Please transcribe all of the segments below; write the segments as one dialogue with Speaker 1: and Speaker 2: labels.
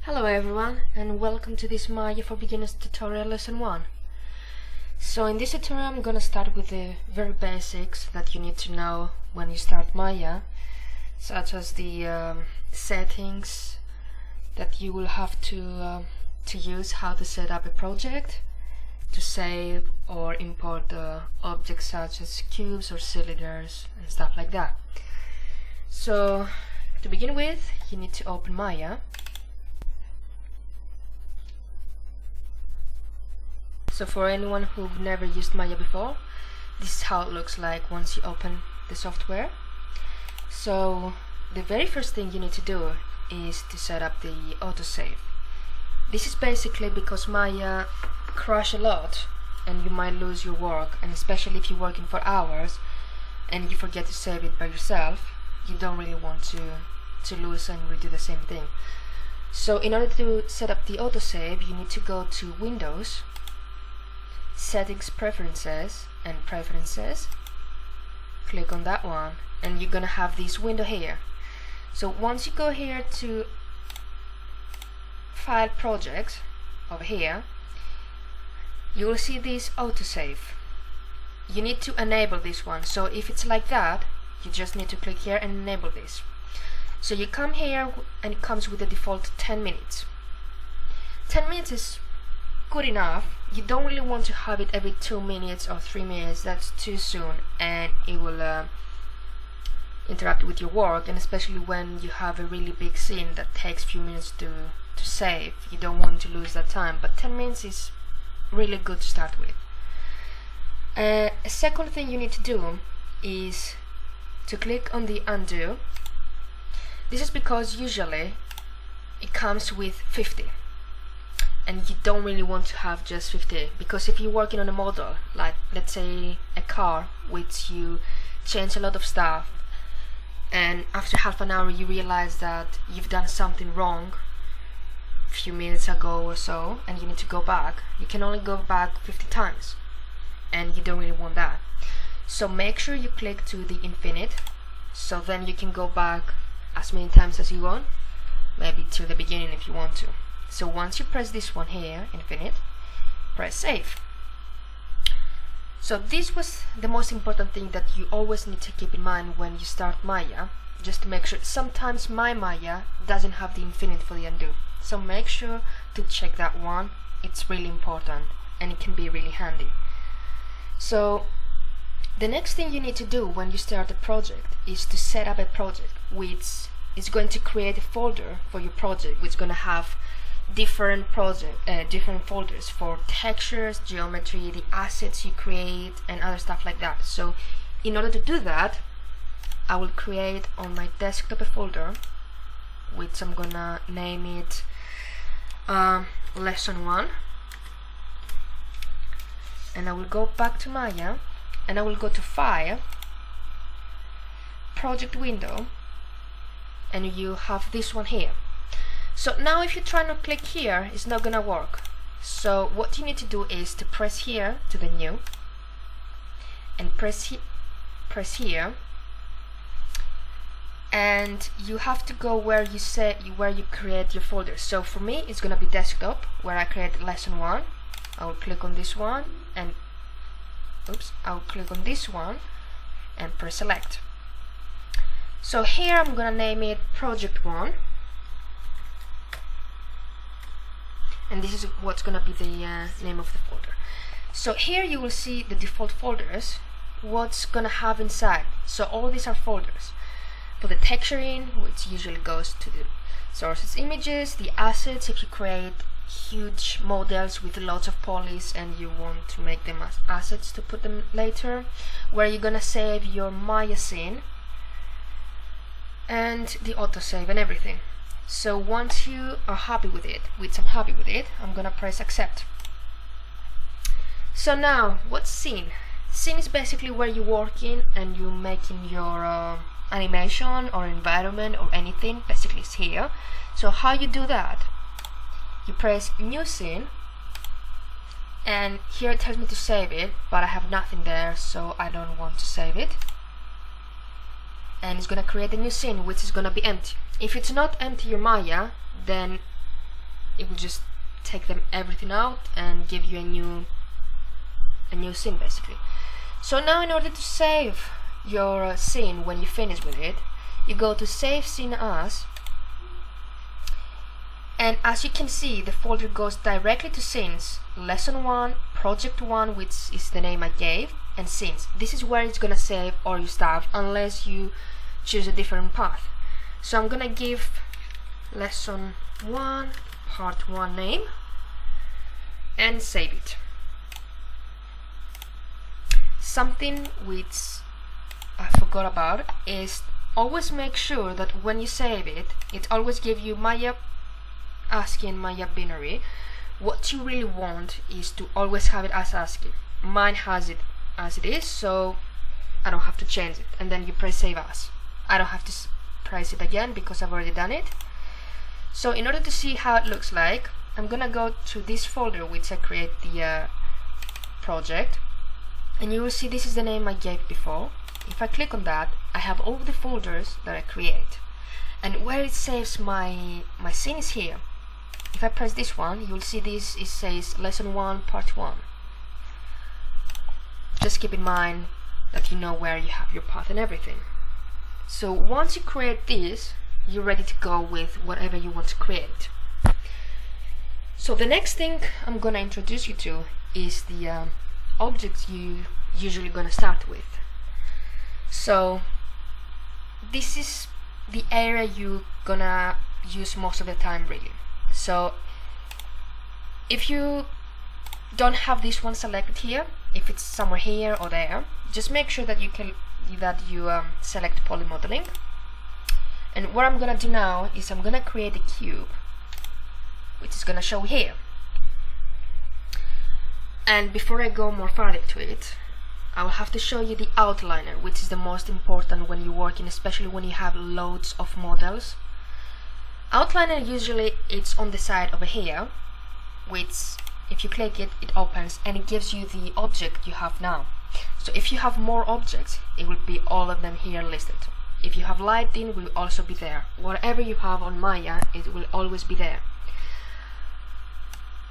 Speaker 1: Hello everyone, and welcome to this Maya for Beginners tutorial lesson 1. So in this tutorial I'm gonna start with the very basics that you need to know when you start Maya, such as the settings that you will have to use, how to set up a project, to save or import objects such as cubes or cylinders and stuff like that. So to begin with, you need to open Maya. So for anyone who've never used Maya before, this is how it looks like once you open the software. So the very first thing you need to do is to set up the autosave. This is basically because Maya crash a lot and you might lose your work, and especially if you're working for hours and you forget to save it by yourself, you don't really want to lose and redo the same thing. So in order to set up the autosave, you need to go to Windows, Settings, Preferences, and Preferences. Click on that one and you're gonna have this window here. So once you go here to File, Projects, over here, you will see this autosave. You need to enable this one. So if it's like that, you just need to click here and enable this. So you come here and it comes with the default 10 minutes. 10 minutes is good enough. You don't really want to have it every 2 minutes or 3 minutes. That's too soon and it will interrupt with your work, and especially when you have a really big scene that takes a few minutes to save, you don't want to lose that time. But 10 minutes is really good to start with. A second thing you need to do is to click on the undo. This is because usually it comes with 50. And you don't really want to have just 50, because if you're working on a model, like let's say a car, which you change a lot of stuff, and after half an hour you realize that you've done something wrong a few minutes ago or so, and you need to go back, you can only go back 50 times, and you don't really want that. So make sure you click to the infinite, so then you can go back as many times as you want, maybe to the beginning if you want to. So once you press this one here, infinite, press save. So this was the most important thing that you always need to keep in mind when you start Maya, just to make sure. Sometimes my Maya doesn't have the infinite for the undo, so make sure to check that one. It's really important and it can be really handy. So the next thing you need to do when you start a project is to set up a project, which is going to create a folder for your project, which is going to have different folders for textures, geometry, the assets you create, and other stuff like that. So in order to do that, I will create on my desktop a folder, which I'm gonna name it lesson 1, and I will go back to Maya and I will go to File, Project Window, and you have this one here. So now if you try to click here, it's not gonna work. So what you need to do is to press here to the new, and press here, and you have to go where you create your folder. So for me it's gonna be desktop, where I create lesson 1. I will click on this one and I will click on this one and press select. So here I'm gonna name it project 1. And this is what's gonna be the name of the folder. So here you will see the default folders, what's gonna have inside. So all these are folders for the texturing, which usually goes to the sources images, the assets if you create huge models with lots of polys and you want to make them as assets to put them later, where you're gonna save your Maya scene, and the autosave and everything. So once you are happy with it, which I'm happy with it, I'm gonna press accept. So now, what's scene? Scene is basically where you're working and you're making your animation or environment or anything. Basically it's here. So how you do that? You press new scene, and here it tells me to save it, but I have nothing there, so I don't want to save it. And it's gonna create a new scene which is gonna be empty. If it's not empty your Maya, then it will just take them everything out and give you a new scene basically. So now in order to save your scene when you finish with it, you go to save scene as, and as you can see the folder goes directly to scenes, lesson 1, project 1, which is the name I gave, and scenes. This is where it's gonna save all your stuff unless you choose a different path. So I'm gonna give lesson 1 part 1 name and save it. Something which I forgot about is always make sure that when you save it, it always gives you Maya ASCII and Maya binary. What you really want is to always have it as ASCII. Mine has it as it is, so I don't have to change it. And then you press save as. I don't have to press it again because I've already done it. So in order to see how it looks like, I'm gonna go to this folder which I create the project, and you will see this is the name I gave before. If I click on that, I have all the folders that I create, and where it saves my scene is here. If I press this one, you'll see this, it says lesson 1 part 1. Just keep in mind that you know where you have your path and everything. So once you create this, you're ready to go with whatever you want to create. So the next thing I'm gonna introduce you to is the objects you usually gonna start with. So this is the area you're gonna use most of the time really. So if you don't have this one selected here, if it's somewhere here or there, just make sure that you select polymodeling. And what I'm gonna do now is I'm gonna create a cube which is gonna show here. And before I go more further to it, I will have to show you the outliner, which is the most important when you're working, especially when you have loads of models. Outliner usually it's on the side over here, which if you click it, it opens and it gives you the object you have now. So if you have more objects, it will be all of them here listed. If you have lighting, it will also be there. Whatever you have on Maya, it will always be there.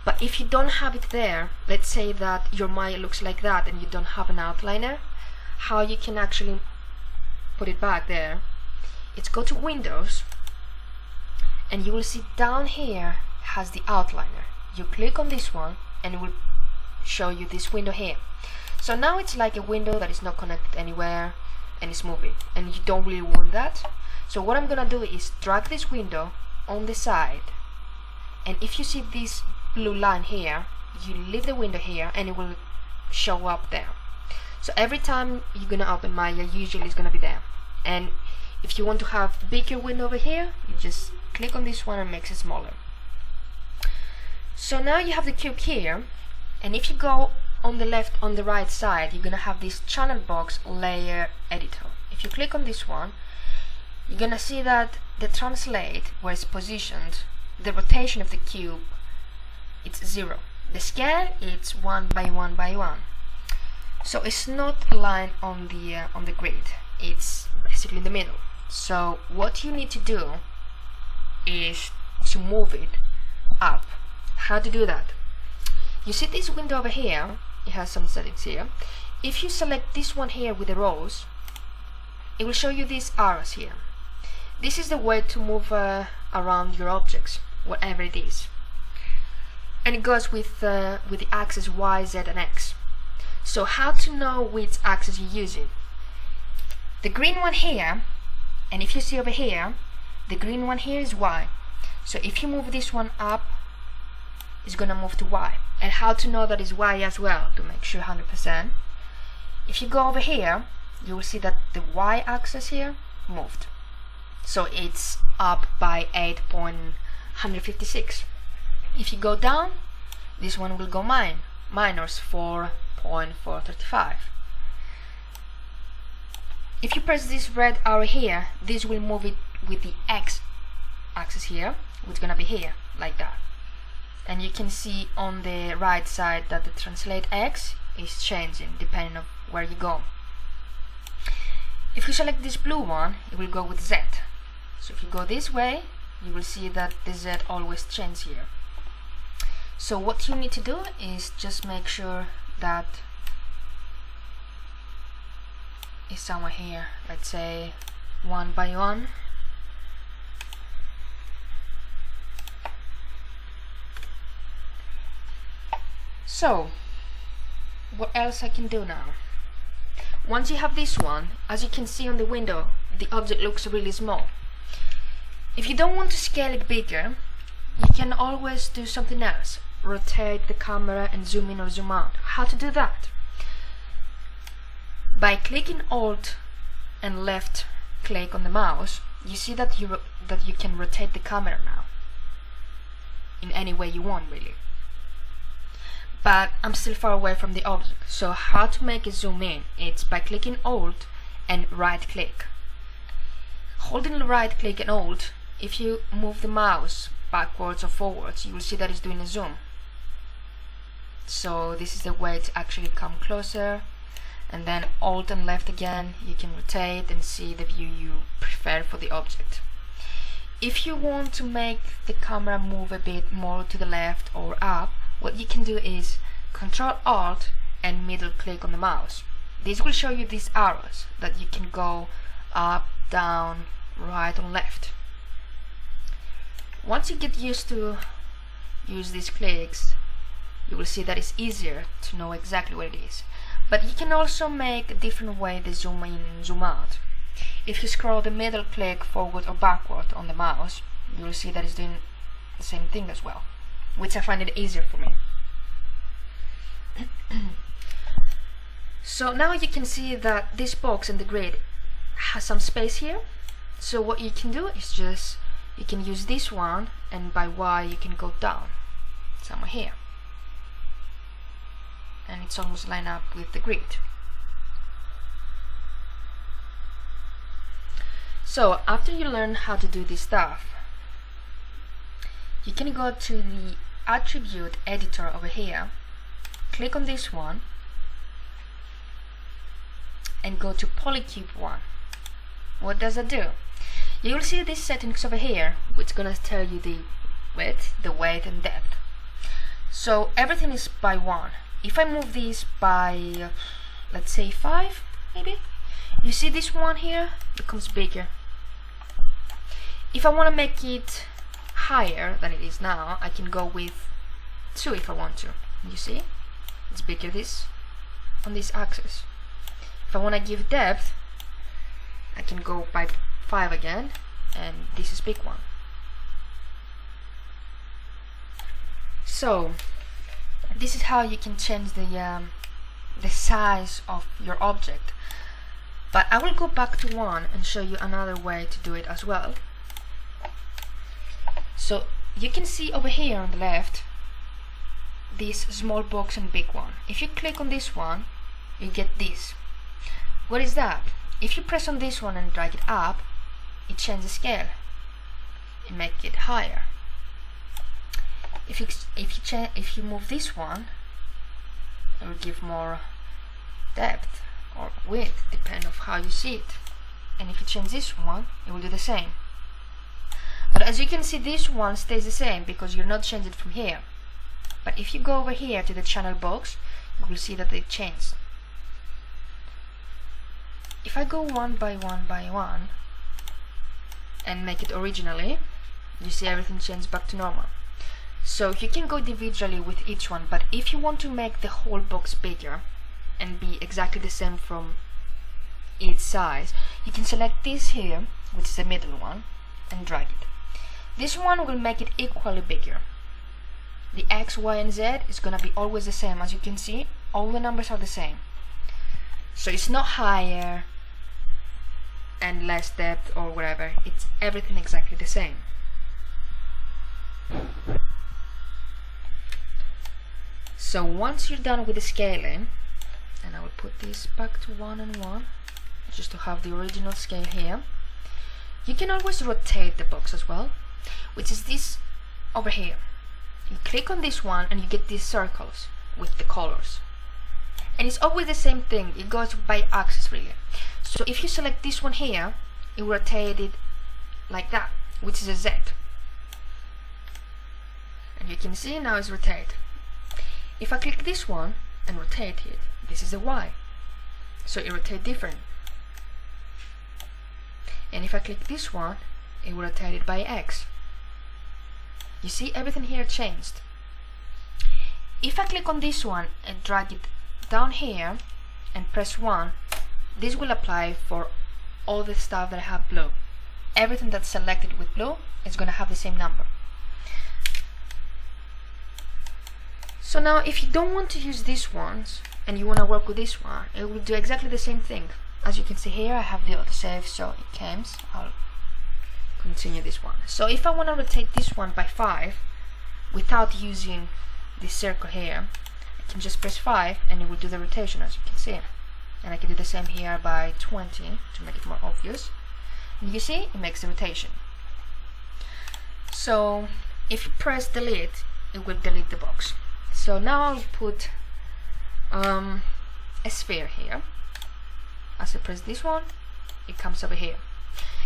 Speaker 1: But if you don't have it there, let's say that your Maya looks like that and you don't have an outliner, how you can actually put it back there, it's go to Windows, and you will see down here has the outliner. You click on this one and it will show you this window here. So now it's like a window that is not connected anywhere and it's moving, and you don't really want that. So what I'm gonna do is drag this window on the side, and if you see this blue line here, you leave the window here and it will show up there. So every time you're gonna open Maya, usually it's gonna be there. And if you want to have bigger window over here, you just click on this one and makes it smaller. So now you have the cube here, and if you go on the left, on the right side, you're gonna have this channel box layer editor. If you click on this one, you're gonna see that the translate, where it's positioned, the rotation of the cube, it's 0. The scale, it's 1 by 1 by 1. So it's not aligned on the grid. It's basically in the middle. So what you need to do is to move it up. How to do that? You see this window over here, it has some settings here. If you select this one here with the rows, it will show you these arrows here. This is the way to move around your objects, whatever it is. And it goes with the axis Y, Z and X. So how to know which axis you're using? The green one here, and if you see over here, the green one here is Y. So if you move this one up, it's gonna move to Y. And how to know that it's Y as well, to make sure 100%. If you go over here, you will see that the Y axis here moved. So it's up by 8.156. If you go down, this one will go minus 4.435. If you press this red arrow here, this will move it with the X axis here, which is gonna be here, like that. And you can see on the right side that the translate X is changing depending on where you go. If you select this blue one, it will go with Z. So if you go this way, you will see that the Z always changes here. So what you need to do is just make sure that it's somewhere here, let's say 1 by 1. So what else I can do now? Once you have this one, as you can see on the window, the object looks really small. If you don't want to scale it bigger, you can always do something else. Rotate the camera and zoom in or zoom out. How to do that? By clicking Alt and left click on the mouse, you see that you can rotate the camera now in any way you want, really. But I'm still far away from the object, so how to make it zoom in? It's by clicking Alt and right click. Holding the right click and Alt, if you move the mouse backwards or forwards, you will see that it's doing a zoom. So this is the way to actually come closer, and then Alt and left again, you can rotate and see the view you prefer for the object. If you want to make the camera move a bit more to the left or up, what you can do is Control Alt and middle click on the mouse. This will show you these arrows that you can go up, down, right or left. Once you get used to use these clicks, you will see that it's easier to know exactly what it is. But you can also make a different way the zoom in and zoom out. If you scroll the middle click forward or backward on the mouse, you will see that it's doing the same thing as well, which I find it easier for me. So now you can see that this box and the grid has some space here. So what you can do is just, you can use this one, and by Y you can go down somewhere here, and it's almost lined up with the grid. So after you learn how to do this stuff, you can go to the attribute editor over here, click on this one and go to Polycube 1. What does that do? You will see these settings over here, which is gonna tell you the width, the weight and depth. So everything is by 1. If I move this by, let's say 5 maybe, you see this one here becomes bigger. If I want to make it higher than it is now, I can go with 2 if I want to. You see? It's bigger this on this axis. If I want to give depth, I can go by 5 again, and this is big one. So this is how you can change the size of your object. But I will go back to 1 and show you another way to do it as well. So you can see over here on the left this small box and big one. If you click on this one, you get this. What is that? If you press on this one and drag it up, it changes scale and make it higher. If you move this one, it will give more depth or width, depending on how you see it. And if you change this one, it will do the same. But as you can see, this one stays the same because you're not changing it from here. But if you go over here to the channel box, you will see that they changed. If I go 1 by 1 by 1 and make it originally, you see everything changes back to normal. So you can go individually with each one, but if you want to make the whole box bigger and be exactly the same from each size, you can select this here, which is the middle one, and drag it. This one will make it equally bigger. The X, Y and Z is gonna be always the same. As you can see, all the numbers are the same. So it's not higher and less depth or whatever, it's everything exactly the same. So once you're done with the scaling, and I will put this back to 1 and 1 just to have the original scale here, you can always rotate the box as well, which is this over here. You click on this one and you get these circles with the colors, and it's always the same thing. It goes by axis really. So if you select this one here, you rotate it like that, which is a Z, and you can see now it's rotate. If I click this one and rotate it, this is a Y, so it rotates different. And if I click this one, it will rotate it by X. You see, everything here changed. If I click on this one and drag it down here and press 1, this will apply for all the stuff that I have blue. Everything that's selected with blue is going to have the same number. So now if you don't want to use these ones and you want to work with this one, it will do exactly the same thing. As you can see here, I have the autosave, so it comes. I'll continue this one. So if I want to rotate this one by 5 without using this circle here, I can just press 5 and it will do the rotation, as you can see. And I can do the same here by 20 to make it more obvious. And you see, it makes the rotation. So if you press delete, it will delete the box. So now I'll put a sphere here. As I press this one, it comes over here.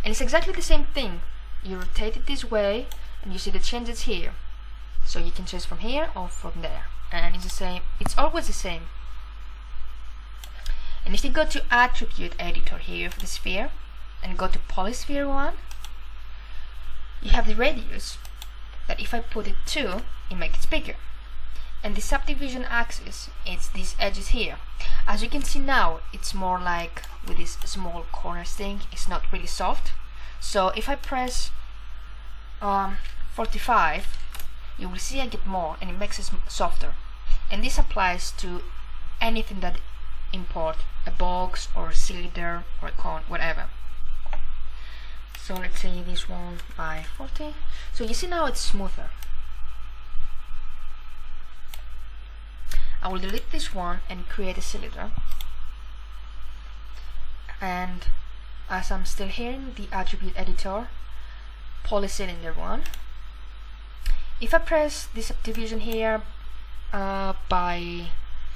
Speaker 1: And it's exactly the same thing. You rotate it this way and you see the changes here. So you can choose from here or from there. And it's the same, it's always the same. And if you go to attribute editor here for the sphere and go to polysphere 1, you have the radius that if I put it 2, it makes it bigger. And the subdivision axis, it's these edges here. As you can see now, it's more like with this small corners thing, it's not really soft. So if I press 45, you will see I get more and it makes it softer. And this applies to anything that import a box or a cylinder or a cone, whatever. So let's say this one by 40. So you see now it's smoother. I will delete this one and create a cylinder. And as I'm still here in the attribute editor, polycylinder 1, if I press this subdivision here by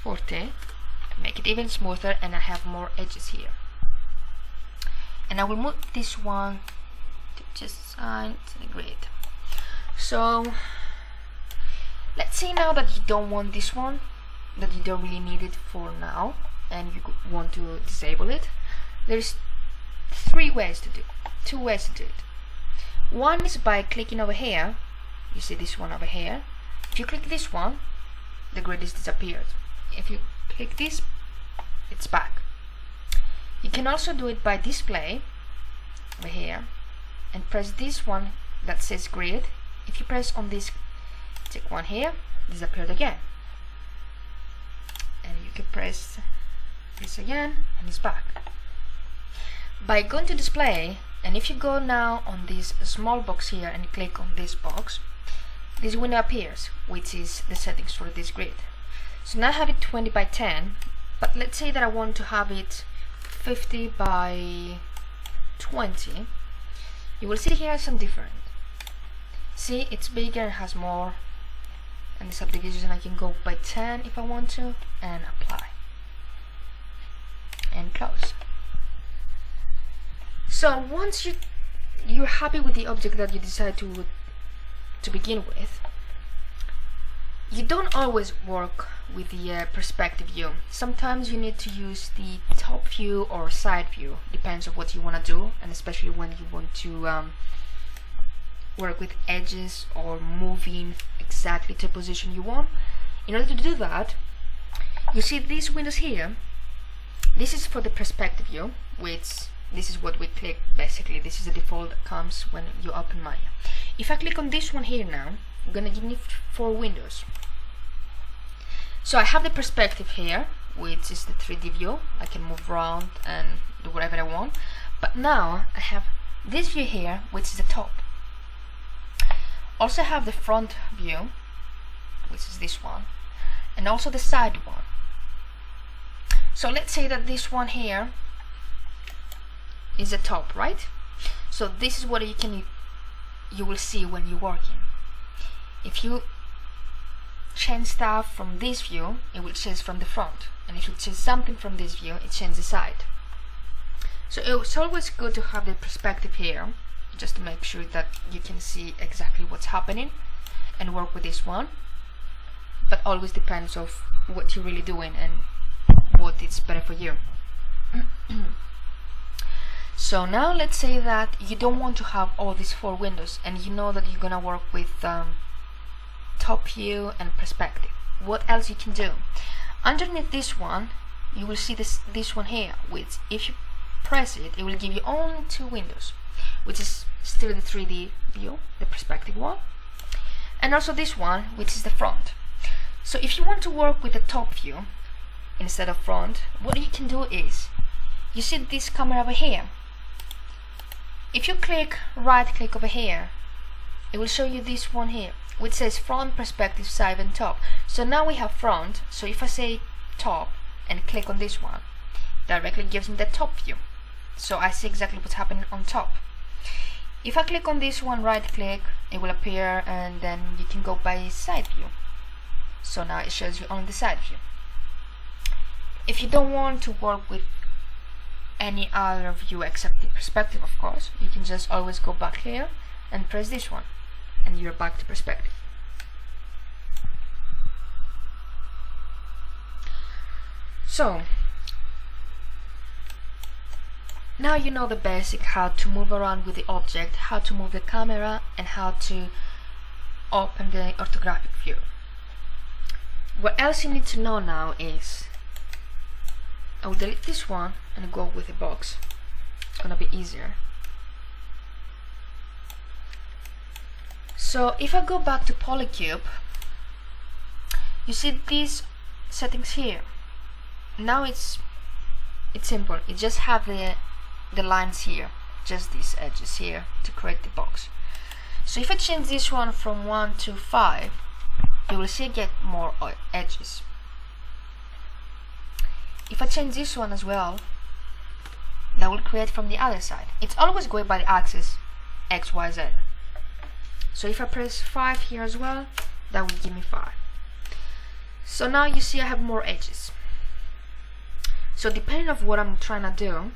Speaker 1: 40, make it even smoother and I have more edges here. And I will move this one to just side to the grid. So let's say now that you don't want this one, that you don't really need it for now and you want to disable it. There's two ways to do it. One is by clicking over here. You see this one over here. If you click this one, the grid is disappeared. If you click this, it's back. You can also do it by display over here and press this one that says grid. If you press on this tick one here, it disappeared again. And you can press this again and it's back. By going to display, and if you go now on this small box here and click on this box, this window appears, which is the settings for this grid. So now I have it 20 by 10, but let's say that I want to have it 50 by 20. You will see here some different. See, it's bigger and has more. And the subdivision I can go by 10 if I want to, and apply and close. So once you're happy with the object that you decide to begin with, you don't always work with the perspective view. Sometimes you need to use the top view or side view, depends on what you want to do, and especially when you want to work with edges or moving exactly to a position you want. In order to do that, you see these windows here. This is for the perspective view, which this is what we click. Basically, this is the default that comes when you open Maya. If I click on this one here now, I'm gonna give me 4 windows. So I have the perspective here, which is the 3D view. I can move around and do whatever I want. But now I have this view here, which is the top. Also have the front view, which is this one, and also the side one. So let's say that this one here is the top, right? So this is what you will see when you're working. If you change stuff from this view, it will change from the front, and if you change something from this view, it changes the side. So it's always good to have the perspective here, just to make sure that you can see exactly what's happening. and work with this one, but always depends of what you're really doing and what is better for you. So now let's say that you don't want to have all these 4 windows, and you know that you're gonna work with top view and perspective. What else you can do? Underneath this one, you will see this one here, which if you press it, it will give you only 2 windows, which is still the 3D view, the perspective one, and also this one, which is the front. So if you want to work with the top view instead of front, what you can do is, you see this camera over here. If you right click over here, it will show you this one here, which says front, perspective, side and top. So now we have front, so if I say top and click on this one, directly gives me the top view. So I see exactly what's happening on top. If I click on this one, right click, it will appear, and then you can go by side view. So now it shows you on the side view. If you don't want to work with any other view except the perspective, of course, you can just always go back here and press this one, and you're back to perspective. So now you know the basic, how to move around with the object, how to move the camera, and how to open the orthographic view. What else you need to know now is, I will delete this one and go with the box. It's gonna be easier. So if I go back to Polycube, you see these settings here. Now it's simple. You just have the lines here, just these edges here to create the box. So if I change this one from 1 to 5, you will see I get more edges. If I change this one as well, that will create from the other side. It's always going by the axis X, Y, Z. So if I press 5 here as well, that will give me 5. So now you see I have more edges. So depending on what I'm trying to do,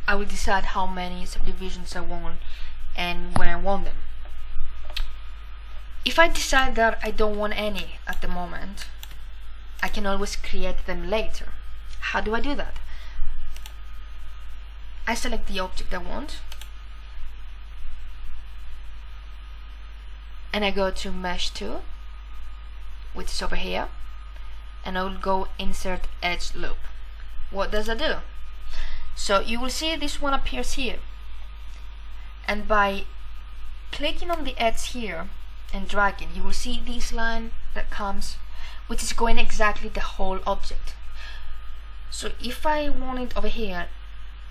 Speaker 1: I will decide how many subdivisions I want and when I want them. If I decide that I don't want any at the moment, I can always create them later. How do I do that? I select the object I want, and I go to Mesh 2, which is over here, and I will go Insert Edge Loop. What does that do? So you will see this one appears here, and by clicking on the edge here and dragging, you will see this line that comes, which is going exactly the whole object. So if I want it over here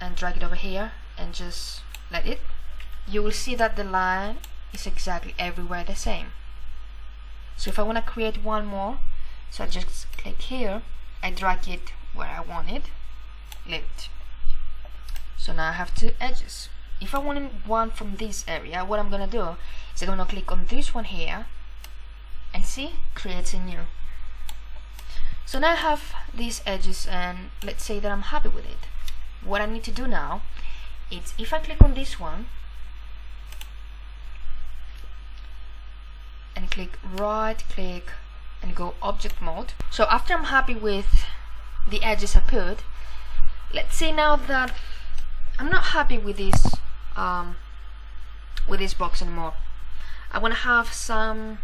Speaker 1: and drag it over here and just let it, you will see that the line is exactly everywhere the same. So if I want to create one more, so I just click here, I drag it where I want it, leave it. So now I have 2 edges. If I want one from this area, what I'm gonna do is I'm gonna click on this one here, and see, creates a new. So now I have these edges, and let's say that I'm happy with it. What I need to do now is, if I click on this one and click right click and go object mode. So after I'm happy with the edges I put, let's say now that I'm not happy with this box anymore. I want to have some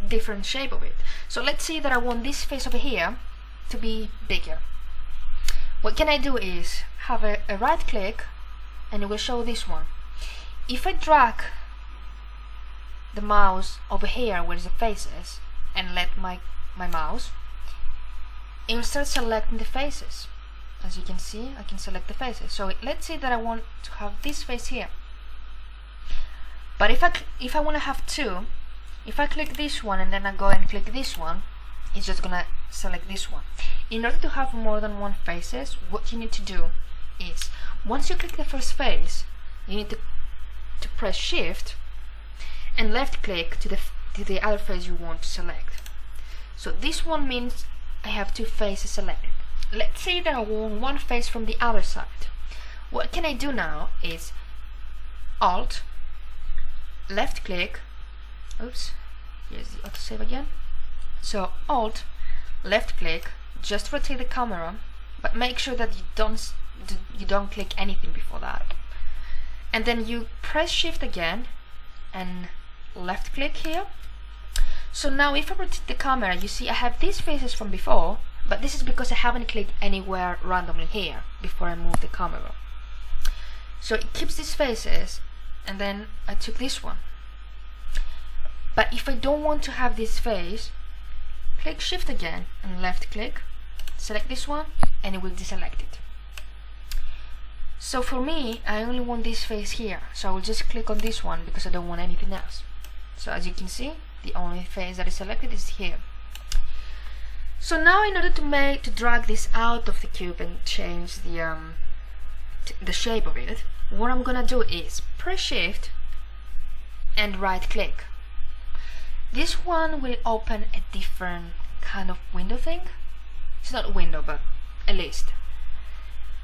Speaker 1: different shape of it. So let's say that I want this face over here to be bigger. What can I do is have a right click, and it will show this one. If I drag the mouse over here where the face is and let my mouse, it will start selecting the faces. As you can see, I can select the faces. So let's say that I want to have this face here. But if I want to have 2, if I click this one and then I go and click this one, it's just gonna select this one. In order to have more than one faces, what you need to do is, once you click the first face, you need to press Shift and left click to the other face you want to select. So this one means I have 2 faces selected. Let's say that I want one face from the other side. What can I do now is Alt, left click, Oops, here's the autosave again. So Alt, left click, just rotate the camera, but make sure that you don't click anything before that. And then you press Shift again and left click here. So now if I rotate the camera, you see I have these faces from before, but this is because I haven't clicked anywhere randomly here before I move the camera. So it keeps these faces, and then I took this one. But if I don't want to have this face, click Shift again and left click, select this one, and it will deselect it. So for me, I only want this face here, so I will just click on this one because I don't want anything else. So as you can see, the only face that is selected is here. So now in order to drag this out of the cube and change the shape of it, what I'm gonna do is press Shift and right click. This one will open a different kind of window thing. It's not a window, but a list.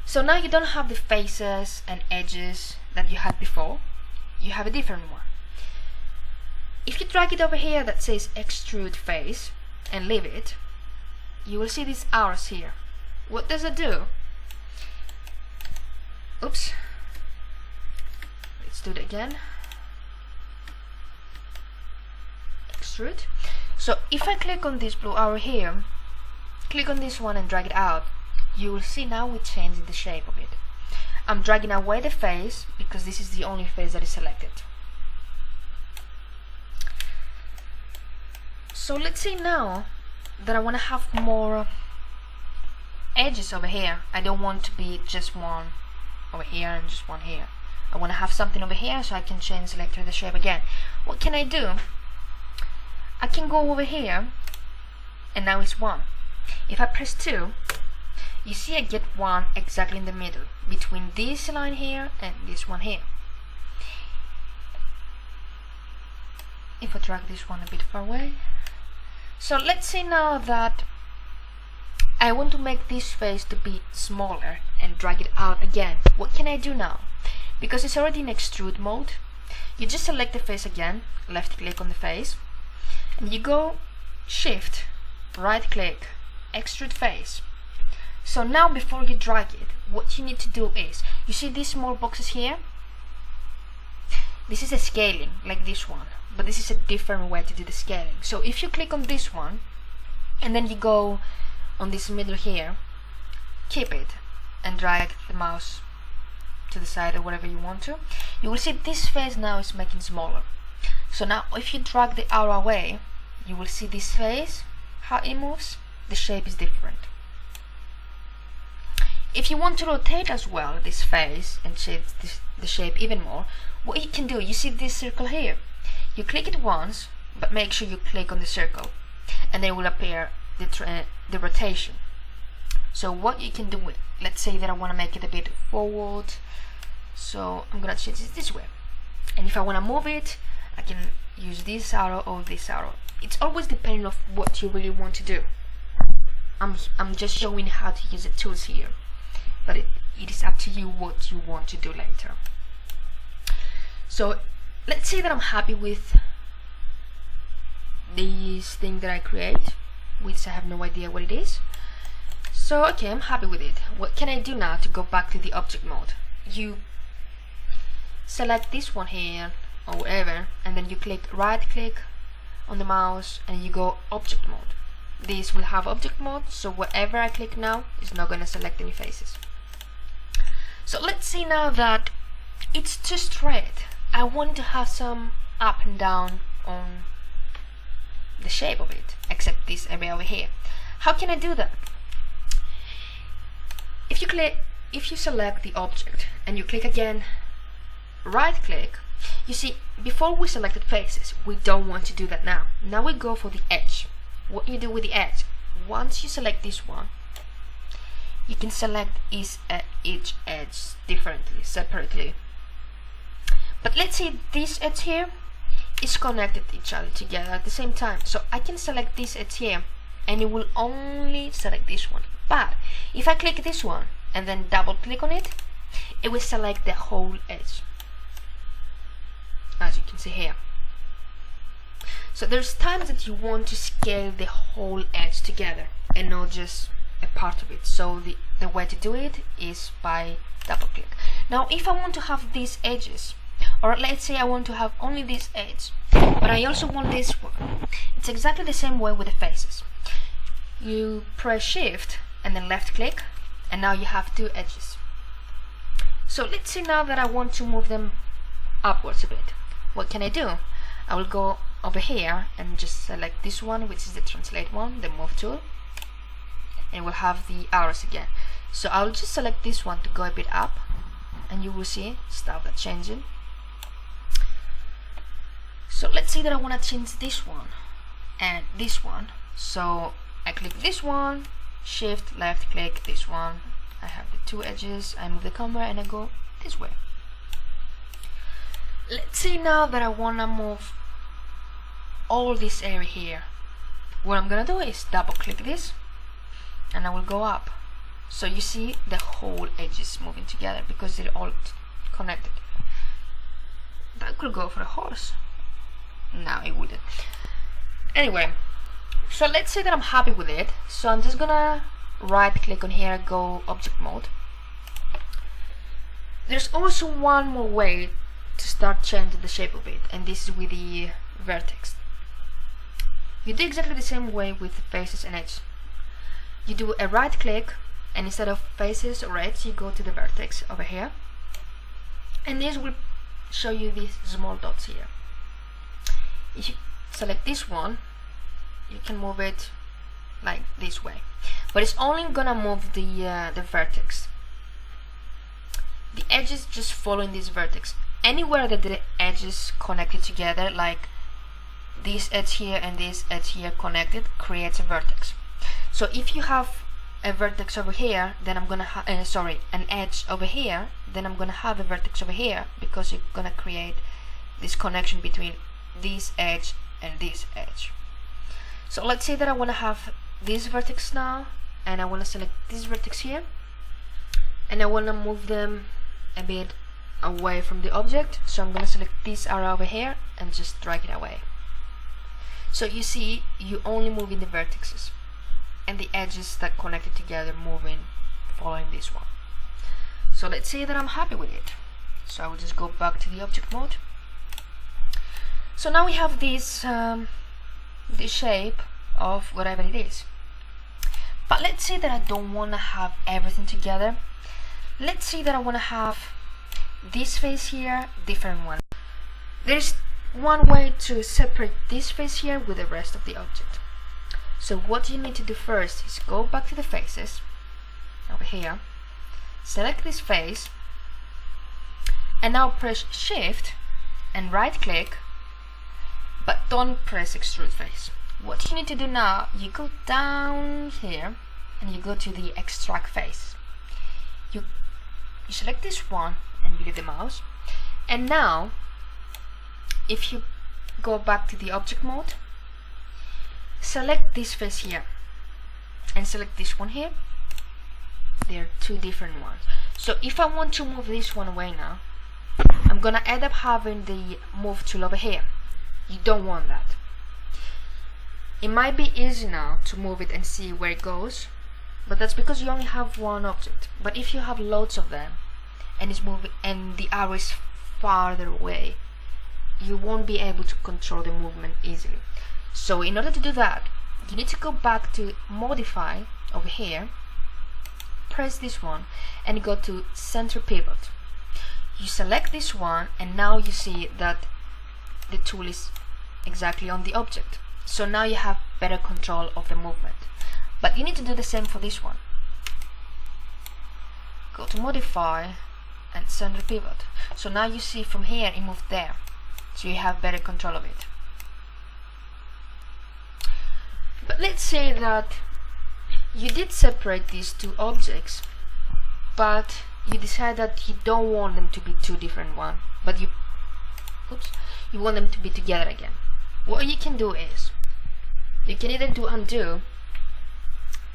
Speaker 1: So now you don't have the faces and edges that you had before. You have a different one. If you drag it over here that says extrude face and leave it, you will see these arrows here. What does it do? Oops. Let's do it again. Extrude. So if I click on this blue arrow here, click on this one and drag it out, you will see now we're changing the shape of it. I'm dragging away the face because this is the only face that is selected. So let's say now that I want to have more edges over here. I don't want to be just one over here and just one here. I want to have something over here so I can select the shape again. What can I do? I can go over here and now it's 1. If I press 2, you see I get 1 exactly in the middle between this line here and this one here. If I drag this one a bit far away. So let's say now that I want to make this face to be smaller and drag it out again. What can I do now? Because it's already in extrude mode, you just select the face again, left click on the face, and you go Shift, right click, extrude face. So now before you drag it, what you need to do is, you see these small boxes here? This is a scaling, like this one, but this is a different way to do the scaling. So if you click on this one, and then you go on this middle here, keep it, and drag the mouse to the side or whatever you want to, you will see this face now is making smaller. So now if you drag the arrow away, you will see this face, how it moves, the shape is different. If you want to rotate as well this face and change the shape even more, what you can do, you see this circle here, you click it once, but make sure you click on the circle, and then it will appear the rotation. So what you can do with, let's say that I want to make it a bit forward, so I'm gonna change it this way, and if I want to move it, I can use this arrow or this arrow. It's always depending on what you really want to do. I'm just showing how to use the tools here, but it is up to you what you want to do later. So let's say that I'm happy with this thing that I create, which I have no idea what it is. So okay, I'm happy with it. What can I do now to go back to the object mode? You select this one here or wherever, and then you right click on the mouse and you go object mode. This will have object mode, so wherever I click now is not going to select any faces. So let's see now that it's too straight. I want to have some up and down on the shape of it, except this area over here. How can I do that? If you select the object and you click again, right click, you see before we selected faces, we don't want to do that now. Now we go for the edge. What you do with the edge, once you select this one, you can select each edge differently, separately. But let's say this edge here is connected to each other together at the same time. So I can select this edge here and it will only select this one. But if I click this one and then double click on it, it will select the whole edge, as you can see here. So there's times that you want to scale the whole edge together and not just a part of it. So the way to do it is by double click. Now if I want to have these edges, or let's say I want to have only this edge, but I also want this one, it's exactly the same way with the faces. You press shift and then left click, and now you have two edges. So let's say now that I want to move them upwards a bit. What can I do? I will go over here and just select this one, which is the translate one, the move tool, and we'll have the arrows again. So I'll just select this one to go a bit up, and you will see stuff that changing. So let's say that I want to change this one and this one. So I click this one, shift, left click, this one. I have the two edges, I move the camera and I go this way. Let's say now that I want to move all this area here. What I'm gonna do is double click this and I will go up. So you see the whole edges moving together because they're all connected. That could go for a horse. No, it wouldn't. Anyway, so let's say that I'm happy with it. So I'm just gonna right click on here, go object mode. There's also one more way to start changing the shape of it, and this is with the vertex. You do exactly the same way with faces and edge. You do a right click, and instead of faces or edge, you go to the vertex over here, and this will show you these small dots here. If you select this one, you can move it like this way, but it's only gonna move the vertex. The edges just following this vertex. Anywhere that the edges connected together, like this edge here and this edge here connected, creates a vertex. So if you have a vertex over here, then I'm gonna have an edge over here, then I'm gonna have a vertex over here, because you're gonna create this connection between this edge and this edge. So let's say that I want to have this vertex now, and I want to select this vertex here, and I want to move them a bit away from the object. So I'm going to select this arrow over here and just drag it away. So you see, you only moving the vertices and the edges that connected together moving following this one. So let's say that I'm happy with it. So I will just go back to the object mode. So now we have this the shape of whatever it is. But let's say that I don't want to have everything together. Let's say that I want to have this face here, different one. There's one way to separate this face here with the rest of the object. So what you need to do first is go back to the faces over here, select this face, and now press shift and right click, but don't press extrude face. What you need to do now, you go down here and you go to the extract face. You select this one and you leave the mouse, and now if you go back to the object mode, select this face here and select this one here. They're two different ones. So if I want to move this one away now, I'm gonna end up having the move tool over here. You don't want that. It might be easy now to move it and see where it goes, but that's because you only have one object. But if you have loads of them and it's moving and the arrow is farther away, you won't be able to control the movement easily. So in order to do that, you need to go back to modify over here, press this one and go to center pivot. You select this one and now you see that the tool is exactly on the object. So now you have better control of the movement. But you need to do the same for this one. Go to modify and center pivot. So now you see from here it moved there. So you have better control of it. But let's say that you did separate these two objects, but you decide that you don't want them to be two different ones, but you want them to be together again. What you can do is, you can either do undo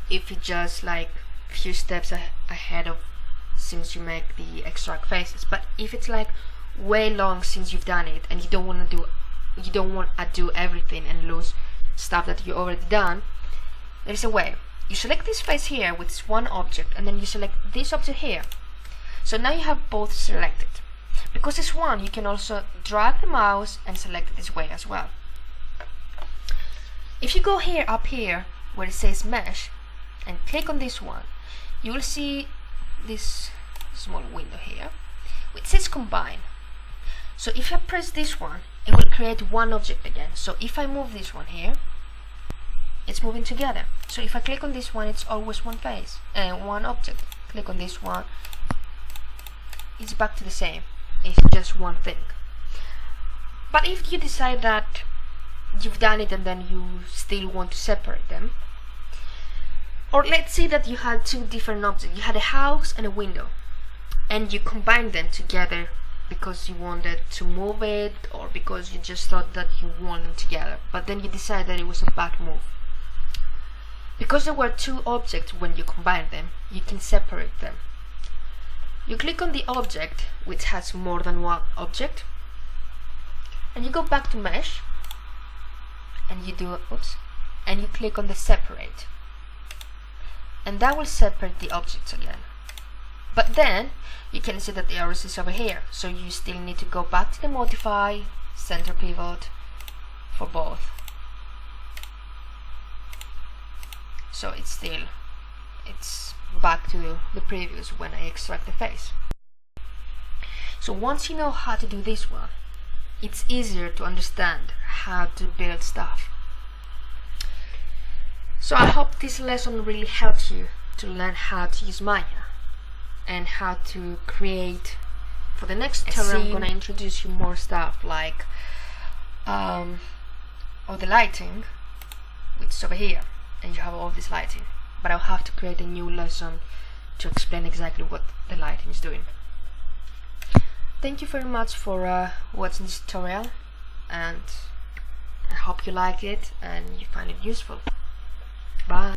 Speaker 1: if you just like a few steps ahead of since you make the extract faces, but if it's like way long since you've done it and you don't want to do you don't want to do everything and lose stuff that you already done, there is a way. You select this face here with this one object, and then you select this object here. So now you have both selected. Because it's one, you can also drag the mouse and select it this way as well. If you go here, up here, where it says mesh, and click on this one, you will see this small window here, which says combine. So if I press this one, it will create one object again. So if I move this one here, it's moving together. So if I click on this one, it's always one face and one object. Click on this one, it's back to the same. It's just one thing. But if you decide that you've done it and then you still want to separate them, or let's say that you had two different objects, you had a house and a window, and you combined them together because you wanted to move it, or because you just thought that you want them together, but then you decided that it was a bad move. Because there were two objects when you combine them, you can separate them. You click on the object which has more than one object, and you go back to mesh, and you do and you click on the separate, and that will separate the objects again. But then you can see that the arrow is over here, so you still need to go back to the modify, center pivot for both. So it's back to the previous when I extract the face. So once you know how to do this one, it's easier to understand how to build stuff. So I hope this lesson really helps you to learn how to use Maya and how to create. For the next tutorial, I'm gonna introduce you more stuff like the lighting, which is over here, and you have all this lighting. But I'll have to create a new lesson to explain exactly what the lighting is doing. Thank you very much for watching this tutorial, and I hope you like it and you find it useful. Bye.